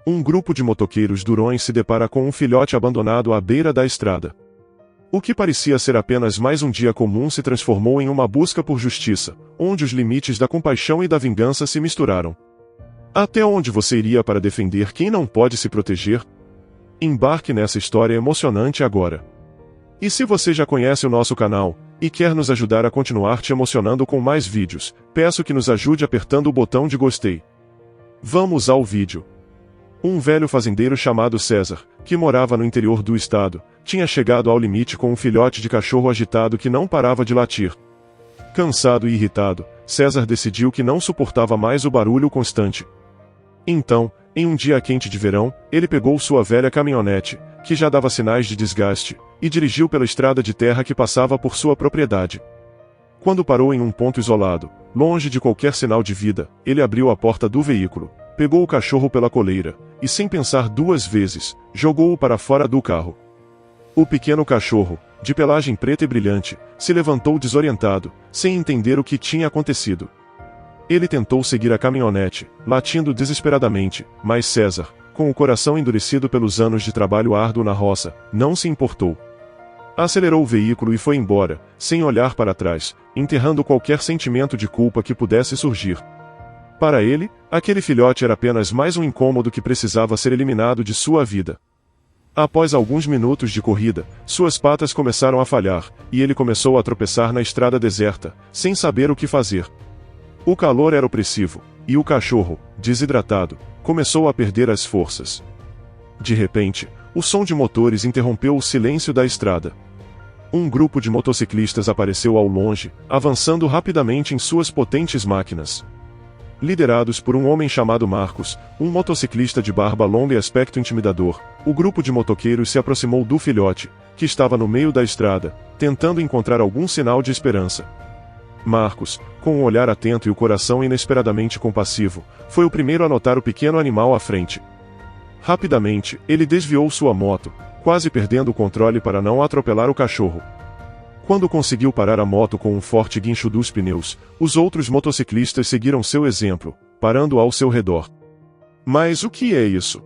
Um grupo de motoqueiros durões se depara com um filhote abandonado à beira da estrada. O que parecia ser apenas mais um dia comum se transformou em uma busca por justiça, onde os limites da compaixão e da vingança se misturaram. Até onde você iria para defender quem não pode se proteger? Embarque nessa história emocionante agora. E se você já conhece o nosso canal, e quer nos ajudar a continuar te emocionando com mais vídeos, peço que nos ajude apertando o botão de gostei. Vamos ao vídeo. Um velho fazendeiro chamado César, que morava no interior do estado, tinha chegado ao limite com um filhote de cachorro agitado que não parava de latir. Cansado e irritado, César decidiu que não suportava mais o barulho constante. Então, em um dia quente de verão, ele pegou sua velha caminhonete, que já dava sinais de desgaste, e dirigiu pela estrada de terra que passava por sua propriedade. Quando parou em um ponto isolado, longe de qualquer sinal de vida, ele abriu a porta do veículo, pegou o cachorro pela coleira, e sem pensar duas vezes, jogou-o para fora do carro. O pequeno cachorro, de pelagem preta e brilhante, se levantou desorientado, sem entender o que tinha acontecido. Ele tentou seguir a caminhonete, latindo desesperadamente, mas César, com o coração endurecido pelos anos de trabalho árduo na roça, não se importou. Acelerou o veículo e foi embora, sem olhar para trás, enterrando qualquer sentimento de culpa que pudesse surgir. Para ele, aquele filhote era apenas mais um incômodo que precisava ser eliminado de sua vida. Após alguns minutos de corrida, suas patas começaram a falhar, e ele começou a tropeçar na estrada deserta, sem saber o que fazer. O calor era opressivo, e o cachorro, desidratado, começou a perder as forças. De repente, o som de motores interrompeu o silêncio da estrada. Um grupo de motociclistas apareceu ao longe, avançando rapidamente em suas potentes máquinas. Liderados por um homem chamado Marcos, um motociclista de barba longa e aspecto intimidador, o grupo de motoqueiros se aproximou do filhote, que estava no meio da estrada, tentando encontrar algum sinal de esperança. Marcos, com um olhar atento e o coração inesperadamente compassivo, foi o primeiro a notar o pequeno animal à frente. Rapidamente, ele desviou sua moto, quase perdendo o controle para não atropelar o cachorro. Quando conseguiu parar a moto com um forte guincho dos pneus, os outros motociclistas seguiram seu exemplo, parando ao seu redor. Mas o que é isso?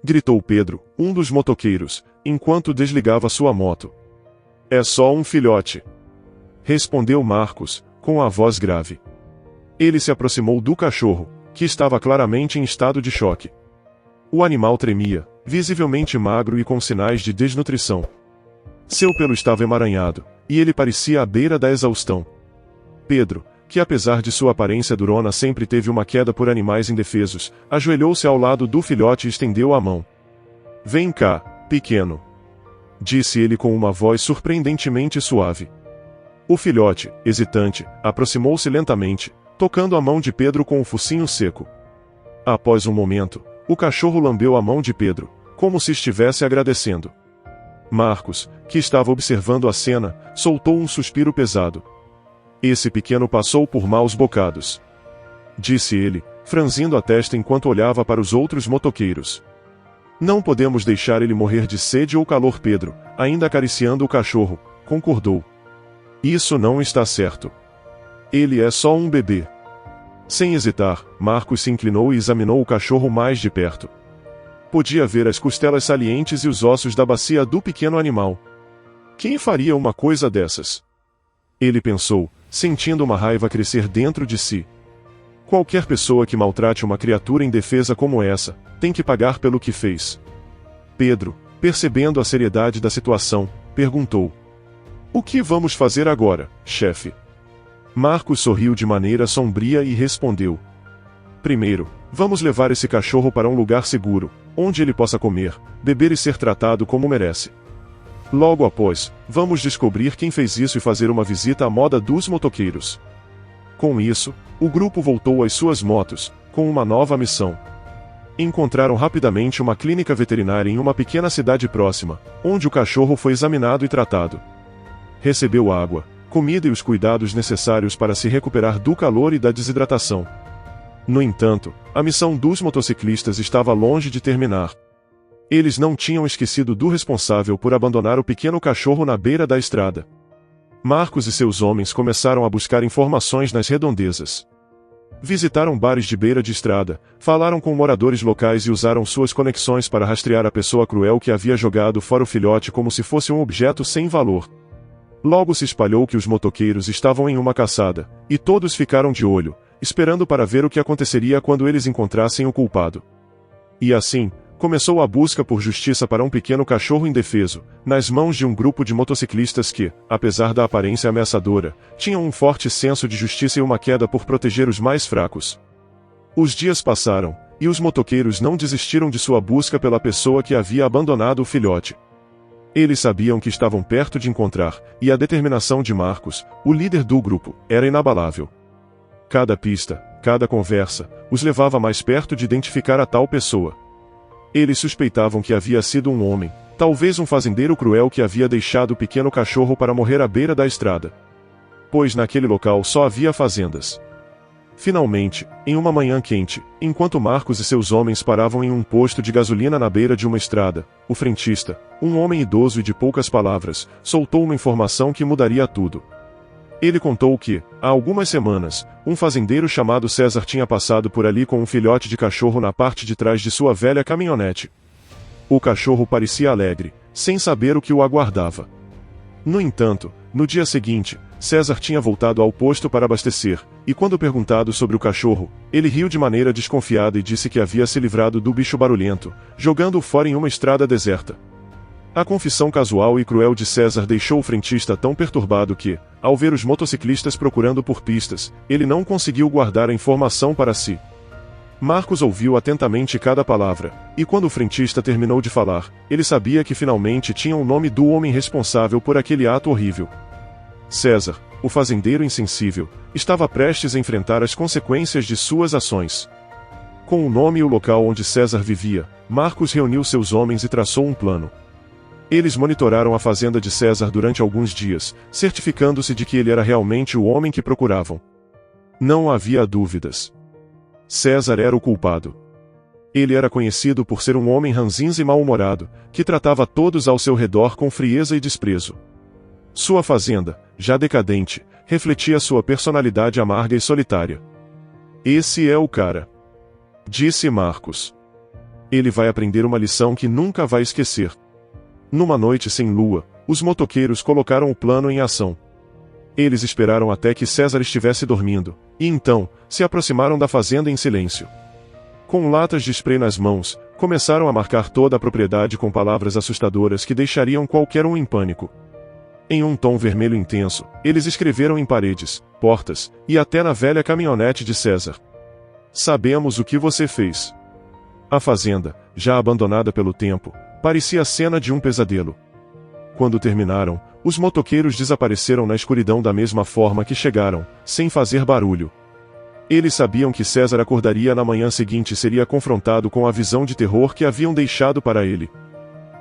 Gritou Pedro, um dos motoqueiros, enquanto desligava sua moto. É só um filhote. Respondeu Marcos, com a voz grave. Ele se aproximou do cachorro, que estava claramente em estado de choque. O animal tremia, visivelmente magro e com sinais de desnutrição. Seu pelo estava emaranhado, e ele parecia à beira da exaustão. Pedro, que apesar de sua aparência durona sempre teve uma queda por animais indefesos, ajoelhou-se ao lado do filhote e estendeu a mão. Vem cá, pequeno. Disse ele com uma voz surpreendentemente suave. O filhote, hesitante, aproximou-se lentamente, tocando a mão de Pedro com o focinho seco. Após um momento, o cachorro lambeu a mão de Pedro, como se estivesse agradecendo. Marcos, que estava observando a cena, soltou um suspiro pesado. Esse pequeno passou por maus bocados. Disse ele, franzindo a testa enquanto olhava para os outros motoqueiros. Não podemos deixar ele morrer de sede ou calor. Pedro, ainda acariciando o cachorro, concordou. Isso não está certo. Ele é só um bebê. Sem hesitar, Marcos se inclinou e examinou o cachorro mais de perto. Podia ver as costelas salientes e os ossos da bacia do pequeno animal. Quem faria uma coisa dessas? Ele pensou, sentindo uma raiva crescer dentro de si. Qualquer pessoa que maltrate uma criatura indefesa como essa, tem que pagar pelo que fez. Pedro, percebendo a seriedade da situação, perguntou. O que vamos fazer agora, chefe? Marcos sorriu de maneira sombria e respondeu. Primeiro, vamos levar esse cachorro para um lugar seguro, onde ele possa comer, beber e ser tratado como merece. Logo após, vamos descobrir quem fez isso e fazer uma visita à moda dos motoqueiros. Com isso, o grupo voltou às suas motos, com uma nova missão. Encontraram rapidamente uma clínica veterinária em uma pequena cidade próxima, onde o cachorro foi examinado e tratado. Recebeu água, comida e os cuidados necessários para se recuperar do calor e da desidratação. No entanto, a missão dos motociclistas estava longe de terminar. Eles não tinham esquecido do responsável por abandonar o pequeno cachorro na beira da estrada. Marcos e seus homens começaram a buscar informações nas redondezas. Visitaram bares de beira de estrada, falaram com moradores locais e usaram suas conexões para rastrear a pessoa cruel que havia jogado fora o filhote como se fosse um objeto sem valor. Logo se espalhou que os motoqueiros estavam em uma caçada, e todos ficaram de olho, esperando para ver o que aconteceria quando eles encontrassem o culpado. E assim, começou a busca por justiça para um pequeno cachorro indefeso, nas mãos de um grupo de motociclistas que, apesar da aparência ameaçadora, tinham um forte senso de justiça e uma queda por proteger os mais fracos. Os dias passaram, e os motoqueiros não desistiram de sua busca pela pessoa que havia abandonado o filhote. Eles sabiam que estavam perto de encontrar, e a determinação de Marcos, o líder do grupo, era inabalável. Cada pista, cada conversa, os levava mais perto de identificar a tal pessoa. Eles suspeitavam que havia sido um homem, talvez um fazendeiro cruel que havia deixado o pequeno cachorro para morrer à beira da estrada. Pois naquele local só havia fazendas. Finalmente, em uma manhã quente, enquanto Marcos e seus homens paravam em um posto de gasolina na beira de uma estrada, o frentista, um homem idoso e de poucas palavras, soltou uma informação que mudaria tudo. Ele contou que, há algumas semanas, um fazendeiro chamado César tinha passado por ali com um filhote de cachorro na parte de trás de sua velha caminhonete. O cachorro parecia alegre, sem saber o que o aguardava. No entanto, no dia seguinte, César tinha voltado ao posto para abastecer, e quando perguntado sobre o cachorro, ele riu de maneira desconfiada e disse que havia se livrado do bicho barulhento, jogando-o fora em uma estrada deserta. A confissão casual e cruel de César deixou o frentista tão perturbado que, ao ver os motociclistas procurando por pistas, ele não conseguiu guardar a informação para si. Marcos ouviu atentamente cada palavra, e quando o frentista terminou de falar, ele sabia que finalmente tinha o nome do homem responsável por aquele ato horrível. César, o fazendeiro insensível, estava prestes a enfrentar as consequências de suas ações. Com o nome e o local onde César vivia, Marcos reuniu seus homens e traçou um plano. Eles monitoraram a fazenda de César durante alguns dias, certificando-se de que ele era realmente o homem que procuravam. Não havia dúvidas. César era o culpado. Ele era conhecido por ser um homem ranzinza e mal-humorado, que tratava todos ao seu redor com frieza e desprezo. Sua fazenda, já decadente, refletia sua personalidade amarga e solitária. Esse é o cara, disse Marcos. Ele vai aprender uma lição que nunca vai esquecer. Numa noite sem lua, os motoqueiros colocaram o plano em ação. Eles esperaram até que César estivesse dormindo, e então, se aproximaram da fazenda em silêncio. Com latas de spray nas mãos, começaram a marcar toda a propriedade com palavras assustadoras que deixariam qualquer um em pânico. Em um tom vermelho intenso, eles escreveram em paredes, portas, e até na velha caminhonete de César. Sabemos o que você fez. A fazenda, já abandonada pelo tempo, parecia a cena de um pesadelo. Quando terminaram, os motoqueiros desapareceram na escuridão da mesma forma que chegaram, sem fazer barulho. Eles sabiam que César acordaria na manhã seguinte e seria confrontado com a visão de terror que haviam deixado para ele.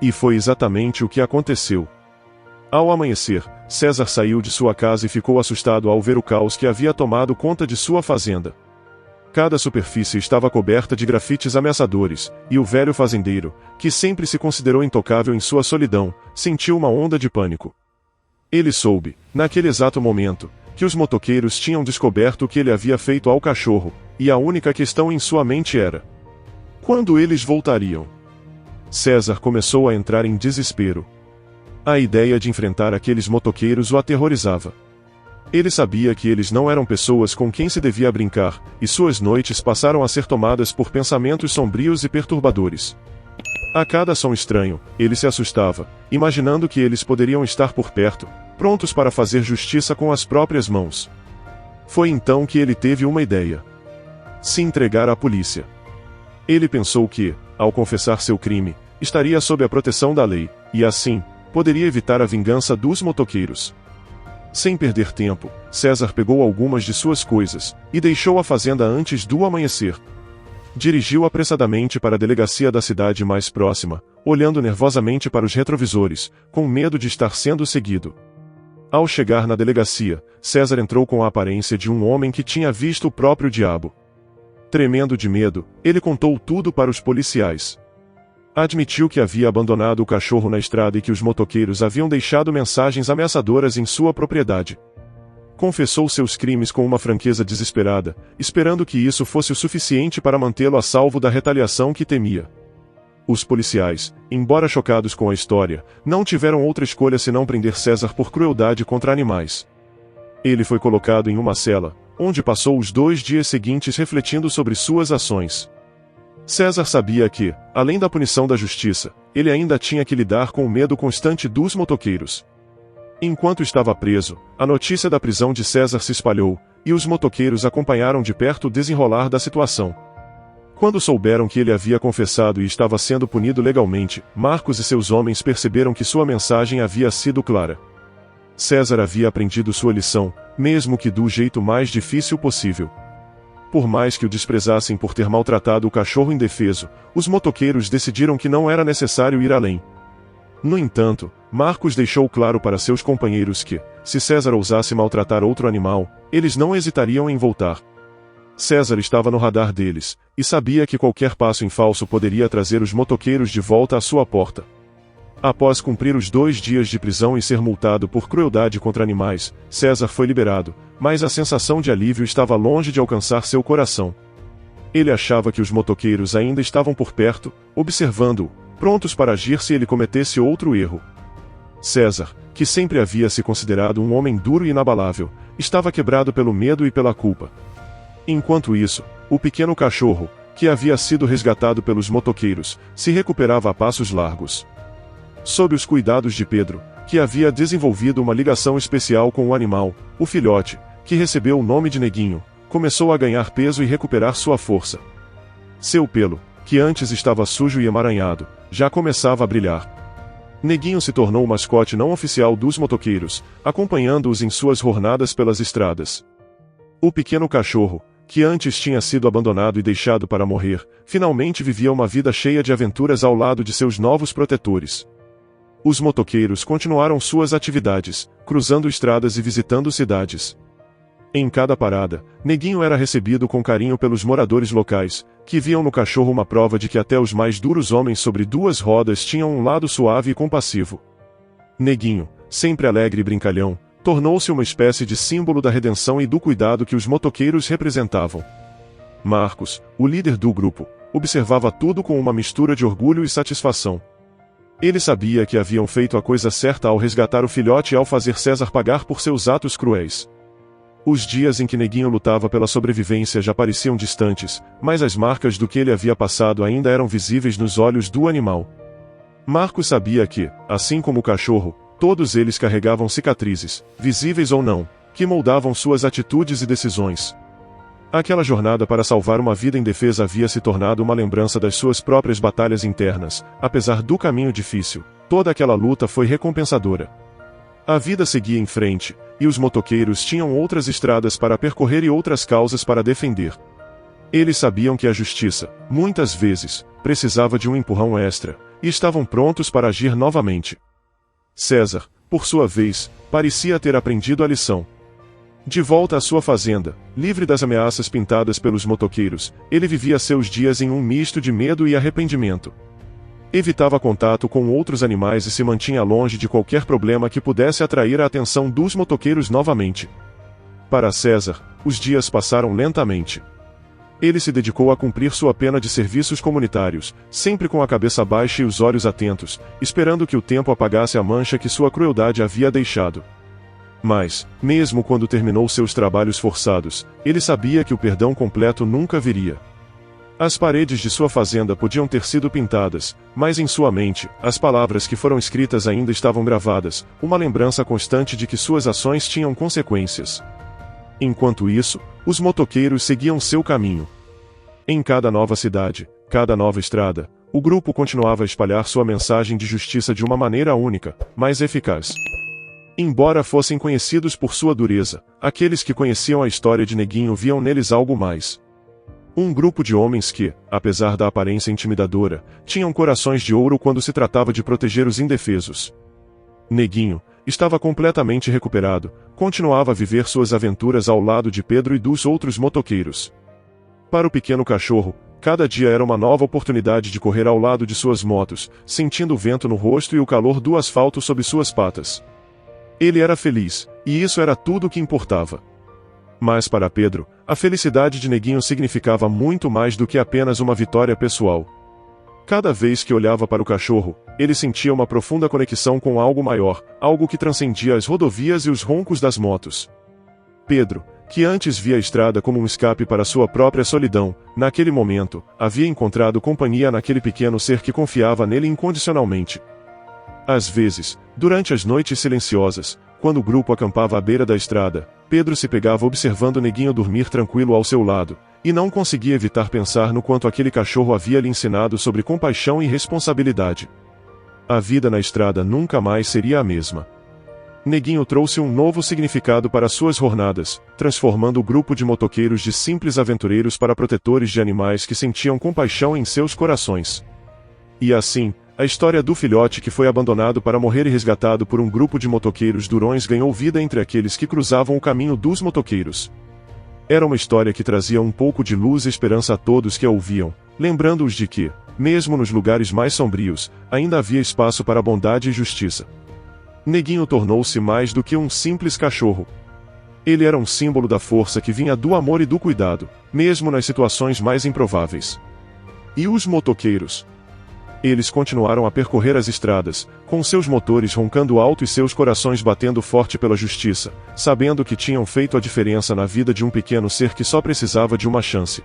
E foi exatamente o que aconteceu. Ao amanhecer, César saiu de sua casa e ficou assustado ao ver o caos que havia tomado conta de sua fazenda. Cada superfície estava coberta de grafites ameaçadores, e o velho fazendeiro, que sempre se considerou intocável em sua solidão, sentiu uma onda de pânico. Ele soube, naquele exato momento, que os motoqueiros tinham descoberto o que ele havia feito ao cachorro, e a única questão em sua mente era: quando eles voltariam? César começou a entrar em desespero. A ideia de enfrentar aqueles motoqueiros o aterrorizava. Ele sabia que eles não eram pessoas com quem se devia brincar, e suas noites passaram a ser tomadas por pensamentos sombrios e perturbadores. A cada som estranho, ele se assustava, imaginando que eles poderiam estar por perto, prontos para fazer justiça com as próprias mãos. Foi então que ele teve uma ideia: se entregar à polícia. Ele pensou que, ao confessar seu crime, estaria sob a proteção da lei, e assim, poderia evitar a vingança dos motoqueiros. Sem perder tempo, César pegou algumas de suas coisas, e deixou a fazenda antes do amanhecer. Dirigiu apressadamente para a delegacia da cidade mais próxima, olhando nervosamente para os retrovisores, com medo de estar sendo seguido. Ao chegar na delegacia, César entrou com a aparência de um homem que tinha visto o próprio diabo. Tremendo de medo, ele contou tudo para os policiais. Admitiu que havia abandonado o cachorro na estrada e que os motoqueiros haviam deixado mensagens ameaçadoras em sua propriedade. Confessou seus crimes com uma franqueza desesperada, esperando que isso fosse o suficiente para mantê-lo a salvo da retaliação que temia. Os policiais, embora chocados com a história, não tiveram outra escolha senão prender César por crueldade contra animais. Ele foi colocado em uma cela, onde passou os 2 dias seguintes refletindo sobre suas ações. César sabia que, além da punição da justiça, ele ainda tinha que lidar com o medo constante dos motoqueiros. Enquanto estava preso, a notícia da prisão de César se espalhou, e os motoqueiros acompanharam de perto o desenrolar da situação. Quando souberam que ele havia confessado e estava sendo punido legalmente, Marcos e seus homens perceberam que sua mensagem havia sido clara. César havia aprendido sua lição, mesmo que do jeito mais difícil possível. Por mais que o desprezassem por ter maltratado o cachorro indefeso, os motoqueiros decidiram que não era necessário ir além. No entanto, Marcos deixou claro para seus companheiros que, se César ousasse maltratar outro animal, eles não hesitariam em voltar. César estava no radar deles, e sabia que qualquer passo em falso poderia trazer os motoqueiros de volta à sua porta. Após cumprir os 2 dias de prisão e ser multado por crueldade contra animais, César foi liberado, mas a sensação de alívio estava longe de alcançar seu coração. Ele achava que os motoqueiros ainda estavam por perto, observando-o, prontos para agir se ele cometesse outro erro. César, que sempre havia se considerado um homem duro e inabalável, estava quebrado pelo medo e pela culpa. Enquanto isso, o pequeno cachorro, que havia sido resgatado pelos motoqueiros, se recuperava a passos largos. Sob os cuidados de Pedro, que havia desenvolvido uma ligação especial com o animal, o filhote, que recebeu o nome de Neguinho, começou a ganhar peso e recuperar sua força. Seu pelo, que antes estava sujo e emaranhado, já começava a brilhar. Neguinho se tornou o mascote não oficial dos motoqueiros, acompanhando-os em suas jornadas pelas estradas. O pequeno cachorro, que antes tinha sido abandonado e deixado para morrer, finalmente vivia uma vida cheia de aventuras ao lado de seus novos protetores. Os motoqueiros continuaram suas atividades, cruzando estradas e visitando cidades. Em cada parada, Neguinho era recebido com carinho pelos moradores locais, que viam no cachorro uma prova de que até os mais duros homens sobre 2 rodas tinham um lado suave e compassivo. Neguinho, sempre alegre e brincalhão, tornou-se uma espécie de símbolo da redenção e do cuidado que os motoqueiros representavam. Marcos, o líder do grupo, observava tudo com uma mistura de orgulho e satisfação. Ele sabia que haviam feito a coisa certa ao resgatar o filhote e ao fazer César pagar por seus atos cruéis. Os dias em que Neguinho lutava pela sobrevivência já pareciam distantes, mas as marcas do que ele havia passado ainda eram visíveis nos olhos do animal. Marcos sabia que, assim como o cachorro, todos eles carregavam cicatrizes, visíveis ou não, que moldavam suas atitudes e decisões. Aquela jornada para salvar uma vida indefesa havia se tornado uma lembrança das suas próprias batalhas internas. Apesar do caminho difícil, toda aquela luta foi recompensadora. A vida seguia em frente, e os motoqueiros tinham outras estradas para percorrer e outras causas para defender. Eles sabiam que a justiça, muitas vezes, precisava de um empurrão extra, e estavam prontos para agir novamente. César, por sua vez, parecia ter aprendido a lição. De volta à sua fazenda, livre das ameaças pintadas pelos motoqueiros, ele vivia seus dias em um misto de medo e arrependimento. Evitava contato com outros animais e se mantinha longe de qualquer problema que pudesse atrair a atenção dos motoqueiros novamente. Para César, os dias passaram lentamente. Ele se dedicou a cumprir sua pena de serviços comunitários, sempre com a cabeça baixa e os olhos atentos, esperando que o tempo apagasse a mancha que sua crueldade havia deixado. Mas, mesmo quando terminou seus trabalhos forçados, ele sabia que o perdão completo nunca viria. As paredes de sua fazenda podiam ter sido pintadas, mas em sua mente, as palavras que foram escritas ainda estavam gravadas, uma lembrança constante de que suas ações tinham consequências. Enquanto isso, os motoqueiros seguiam seu caminho. Em cada nova cidade, cada nova estrada, o grupo continuava a espalhar sua mensagem de justiça de uma maneira única, mas eficaz. Embora fossem conhecidos por sua dureza, aqueles que conheciam a história de Neguinho viam neles algo mais. Um grupo de homens que, apesar da aparência intimidadora, tinham corações de ouro quando se tratava de proteger os indefesos. Neguinho estava completamente recuperado, continuava a viver suas aventuras ao lado de Pedro e dos outros motoqueiros. Para o pequeno cachorro, cada dia era uma nova oportunidade de correr ao lado de suas motos, sentindo o vento no rosto e o calor do asfalto sob suas patas. Ele era feliz, e isso era tudo o que importava. Mas para Pedro, a felicidade de Neguinho significava muito mais do que apenas uma vitória pessoal. Cada vez que olhava para o cachorro, ele sentia uma profunda conexão com algo maior, algo que transcendia as rodovias e os roncos das motos. Pedro, que antes via a estrada como um escape para sua própria solidão, naquele momento, havia encontrado companhia naquele pequeno ser que confiava nele incondicionalmente. Às vezes, durante as noites silenciosas, quando o grupo acampava à beira da estrada, Pedro se pegava observando Neguinho dormir tranquilo ao seu lado, e não conseguia evitar pensar no quanto aquele cachorro havia lhe ensinado sobre compaixão e responsabilidade. A vida na estrada nunca mais seria a mesma. Neguinho trouxe um novo significado para suas jornadas, transformando o grupo de motoqueiros de simples aventureiros para protetores de animais que sentiam compaixão em seus corações. E assim, a história do filhote que foi abandonado para morrer e resgatado por um grupo de motoqueiros durões ganhou vida entre aqueles que cruzavam o caminho dos motoqueiros. Era uma história que trazia um pouco de luz e esperança a todos que a ouviam, lembrando-os de que, mesmo nos lugares mais sombrios, ainda havia espaço para bondade e justiça. Neguinho tornou-se mais do que um simples cachorro. Ele era um símbolo da força que vinha do amor e do cuidado, mesmo nas situações mais improváveis. E os motoqueiros? Eles continuaram a percorrer as estradas, com seus motores roncando alto e seus corações batendo forte pela justiça, sabendo que tinham feito a diferença na vida de um pequeno ser que só precisava de uma chance.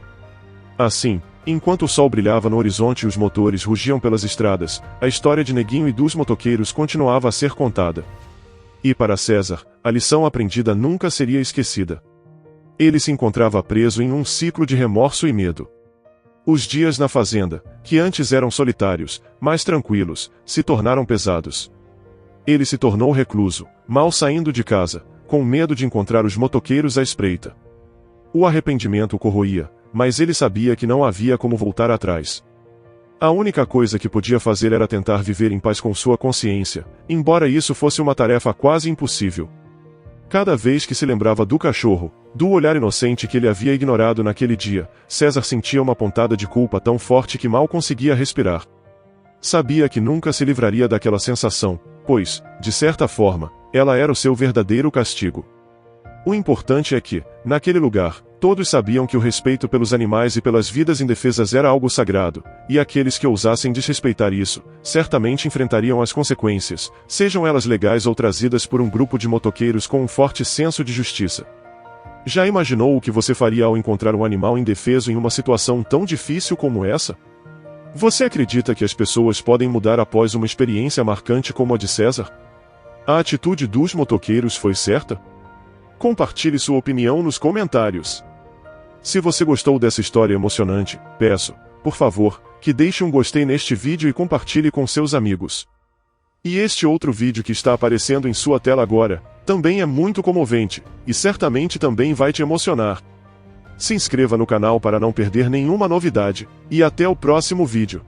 Assim, enquanto o sol brilhava no horizonte e os motores rugiam pelas estradas, a história de Neguinho e dos motoqueiros continuava a ser contada. E para César, a lição aprendida nunca seria esquecida. Ele se encontrava preso em um ciclo de remorso e medo. Os dias na fazenda, que antes eram solitários, mais tranquilos, se tornaram pesados. Ele se tornou recluso, mal saindo de casa, com medo de encontrar os motoqueiros à espreita. O arrependimento o corroía, mas ele sabia que não havia como voltar atrás. A única coisa que podia fazer era tentar viver em paz com sua consciência, embora isso fosse uma tarefa quase impossível. Cada vez que se lembrava do cachorro, do olhar inocente que ele havia ignorado naquele dia, César sentia uma pontada de culpa tão forte que mal conseguia respirar. Sabia que nunca se livraria daquela sensação, pois, de certa forma, ela era o seu verdadeiro castigo. O importante é que, naquele lugar, todos sabiam que o respeito pelos animais e pelas vidas indefesas era algo sagrado, e aqueles que ousassem desrespeitar isso, certamente enfrentariam as consequências, sejam elas legais ou trazidas por um grupo de motoqueiros com um forte senso de justiça. Já imaginou o que você faria ao encontrar um animal indefeso em uma situação tão difícil como essa? Você acredita que as pessoas podem mudar após uma experiência marcante como a de César? A atitude dos motoqueiros foi certa? Compartilhe sua opinião nos comentários. Se você gostou dessa história emocionante, peço, por favor, que deixe um gostei neste vídeo e compartilhe com seus amigos. E este outro vídeo que está aparecendo em sua tela agora, também é muito comovente, e certamente também vai te emocionar. Se inscreva no canal para não perder nenhuma novidade, e até o próximo vídeo.